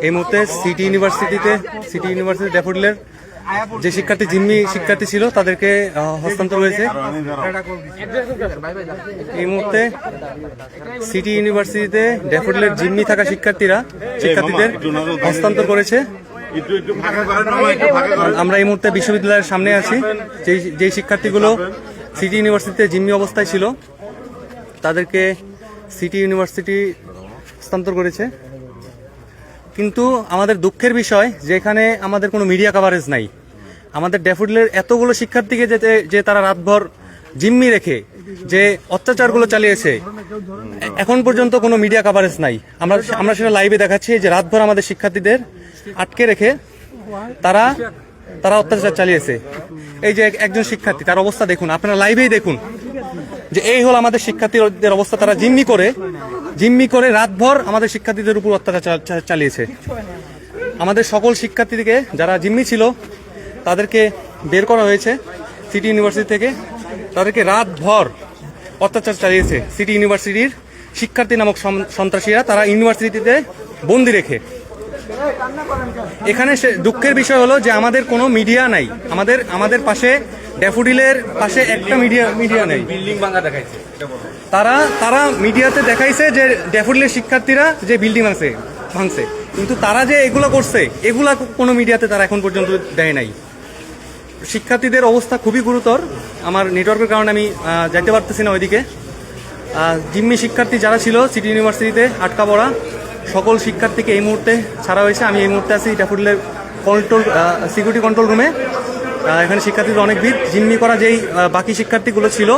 এই মুহূর্তে city university ড্যাফোডিলের যে শিক্ষার্থী জিম্মি শিক্ষার্থী ছিল তাদেরকে হস্তান্তর হয়েছে। এই মুহূর্তে সিটি ইউনিভার্সিটিতে ড্যাফোডিলের জিম্মি থাকা শিক্ষার্থীদের হস্তান্তর করেছে। আমরা এই মুহূর্তে বিশ্ববিদ্যালয়ের সামনে আছি। যেই শিক্ষার্থীগুলো সিটি ইউনিভার্সিটিতে জিম্মি অবস্থায় ছিল তাদেরকে সিটি ইউনিভার্সিটি হস্তান্তর করেছে। কিন্তু আমাদের দুঃখের বিষয় যে এখানে আমাদের কোনো মিডিয়া কভারেজ নাই। আমাদের ড্যাফোডিলের এতগুলো শিক্ষার্থীকে যে তারা রাতভর জিম্মি রেখে যে অত্যাচারগুলো চালিয়েছে এখন পর্যন্ত কোনো মিডিয়া কভারেজ নাই। আমরা সেটা লাইভে দেখাচ্ছি যে রাতভর আমাদের শিক্ষার্থীদের আটকে রেখে তারা অত্যাচার চালিয়েছে। এই যে একজন শিক্ষার্থী, তার অবস্থা দেখুন, আপনারা লাইভেই দেখুন যে এই হলো আমাদের শিক্ষার্থীদের অবস্থা। তারা জিম্মি করে রাতভর আমাদের শিক্ষার্থীদের উপর অত্যাচার চালিয়েছে। আমাদের সকল শিক্ষার্থীকে যারা জিম্মি ছিল তাদেরকে বের করা হয়েছে সিটি ইউনিভার্সিটি থেকে। তাদেরকে রাতভর অত্যাচার চালিয়েছে সিটি ইউনিভার্সিটির শিক্ষার্থী নামক সন্ত্রাসীরা। তারা ইউনিভার্সিটিতে বন্দি রেখে। এখানে দুঃখের বিষয় হলো যে আমাদের কোনো মিডিয়া নাই। আমাদের পাশে ড্যাফোডিলের পাশে একটা মিডিয়া নেই। বিল্ডিং ভাঙা দেখাইছে, তারা মিডিয়াতে দেখাইছে যে ড্যাফোডিলের শিক্ষার্থীরা যে বিল্ডিং ভাঙছে, কিন্তু তারা যে এগুলো করছে এগুলা কোনো মিডিয়াতে তারা এখন পর্যন্ত দেয় নাই। শিক্ষার্থীদের অবস্থা খুবই গুরুতর। আমার নেটওয়ার্কের কারণে আমি যেতে পারতেছি না ওইদিকে। জিম্মি শিক্ষার্থী যারা ছিল সিটি ইউনিভার্সিটিতে আটকা পড়া সকল শিক্ষার্থীকে এই মুহূর্তে ছাড়া হয়েছে। আমি এই মুহূর্তে আছি ড্যাফোডিলের সিকিউরিটি কন্ট্রোল রুমে। এখানে শিক্ষার্থীদের অনেক ভিড়। জিম্মি করা যেই বাকি শিক্ষার্থীগুলো ছিল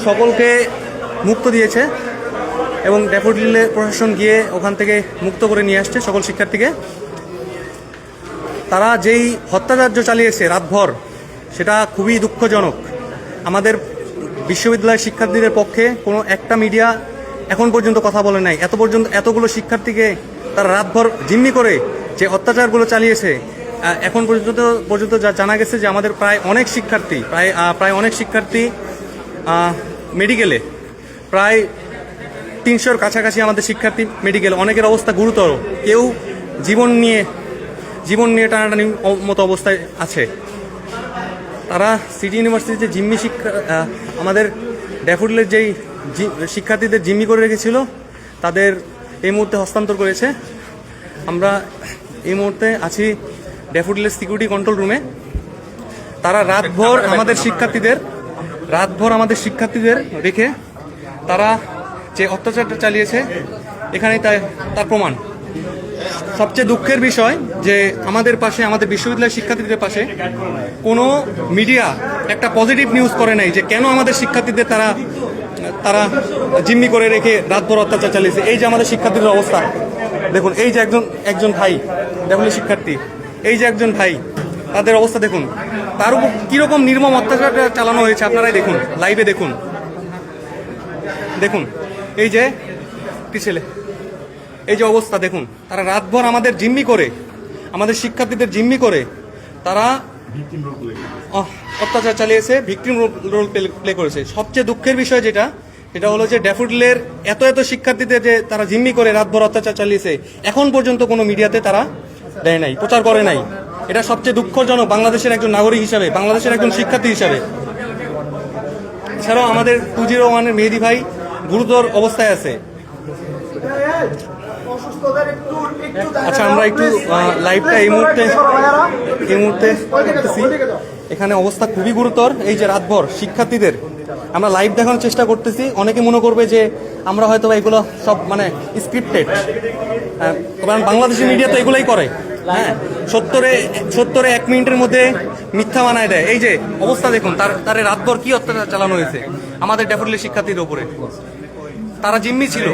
সকলকে মুক্ত দিয়েছে এবং ড্যাফোডিলের প্রশাসন গিয়ে ওখান থেকে মুক্ত করে নিয়ে আসছে সকল শিক্ষার্থীকে। তারা যেই হত্যাযজ্ঞ চালিয়েছে রাতভর, সেটা খুবই দুঃখজনক। আমাদের বিশ্ববিদ্যালয়ের শিক্ষার্থীদের পক্ষে কোনো একটা মিডিয়া এখন পর্যন্ত কথা বলে নাই। এতগুলো শিক্ষার্থীকে তারা রাতভর জিম্মি করে যে অত্যাচারগুলো চালিয়েছে এখন পর্যন্ত যা জানা গেছে যে আমাদের প্রায় অনেক শিক্ষার্থী মেডিকেলে, প্রায় 300-র কাছাকাছি আমাদের শিক্ষার্থী মেডিকেল। অনেকের অবস্থা গুরুতর, কেউ জীবন নিয়ে টানাটানি মতো অবস্থায় আছে। তারা সিটি ইউনিভার্সিটিতে জিম্মি আমাদের ড্যাফোডিলের যেই শিক্ষার্থীদের জিম্মি করে রেখেছিল তাদের এই মুহূর্তে হস্তান্তর করেছে। আমরা এই মুহূর্তে আছি ড্যাফোডিলের সিকিউরিটি কন্ট্রোল রুমে। তারা রাতভর আমাদের শিক্ষার্থীদের রেখে তারা যে অত্যাচারটা চালিয়েছে এখানেই তার প্রমাণ। সবচেয়ে দুঃখের বিষয় যে আমাদের বিশ্ববিদ্যালয়ের শিক্ষার্থীদের পাশে কোনো মিডিয়া একটা পজিটিভ নিউজ করে নাই যে কেন আমাদের শিক্ষার্থীদের তারা জিম্মি করে রেখে রাতভর অত্যাচার চালিয়েছে। এই যে আমাদের শিক্ষার্থীদের অবস্থা দেখুন, এই যে একজন ভাই ড্যাফোডিলের শিক্ষার্থী, এই যে একজন ভাই, তাদের অবস্থা দেখুন। তার উপর কিরকম নির্মম অত্যাচার চালানো হয়েছে আপনারাই দেখুন, লাইভে দেখুন। এই যে ছেলে, এই যে অবস্থা দেখুন। তারা রাতভর আমাদের শিক্ষার্থীদের জিম্মি করে তারা অত্যাচার চালিয়েছে, ভিকটিম রোল প্লে করেছে। সবচেয়ে দুঃখের বিষয় যেটা হলো যে ড্যাফোডিলের এত শিক্ষার্থীদের যে তারা জিম্মি করে রাতভর অত্যাচার চালিয়েছে এখন পর্যন্ত কোনো মিডিয়াতে তারা দেয় নাই, প্রচার করে নাই। এটা সবচেয়ে দুঃখজনক বাংলাদেশের একজন নাগরিক হিসাবে, বাংলাদেশের একজন শিক্ষার্থী হিসাবে। এছাড়াও আমাদের 201-এর মেহেদি ভাই গুরুতর অবস্থায় আছে। আচ্ছা, আমরা একটু লাইভটা এই মুহূর্তে দেখতেছি। এখানে অবস্থা খুবই গুরুতর। এই যে রাতভর শিক্ষার্থীদের আমরা লাইভ দেখানোর চেষ্টা করতেছি। অনেকে মনে করবে যে আমরা হয়তো এগুলো সব স্ক্রিপ্টেড, কারণ বাংলাদেশের মিডিয়া তো এগুলোই করে। হ্যাঁ, 70-এ 1 মিনিটের মধ্যে মিথ্যা বানায় দেয়। এই যে অবস্থা দেখুন, তার রাতভর কি অত্যাচার চালানো হয়েছে আমাদের ড্যাফোডিলের শিক্ষার্থীদের উপরে। তারা জিম্মি ছিল।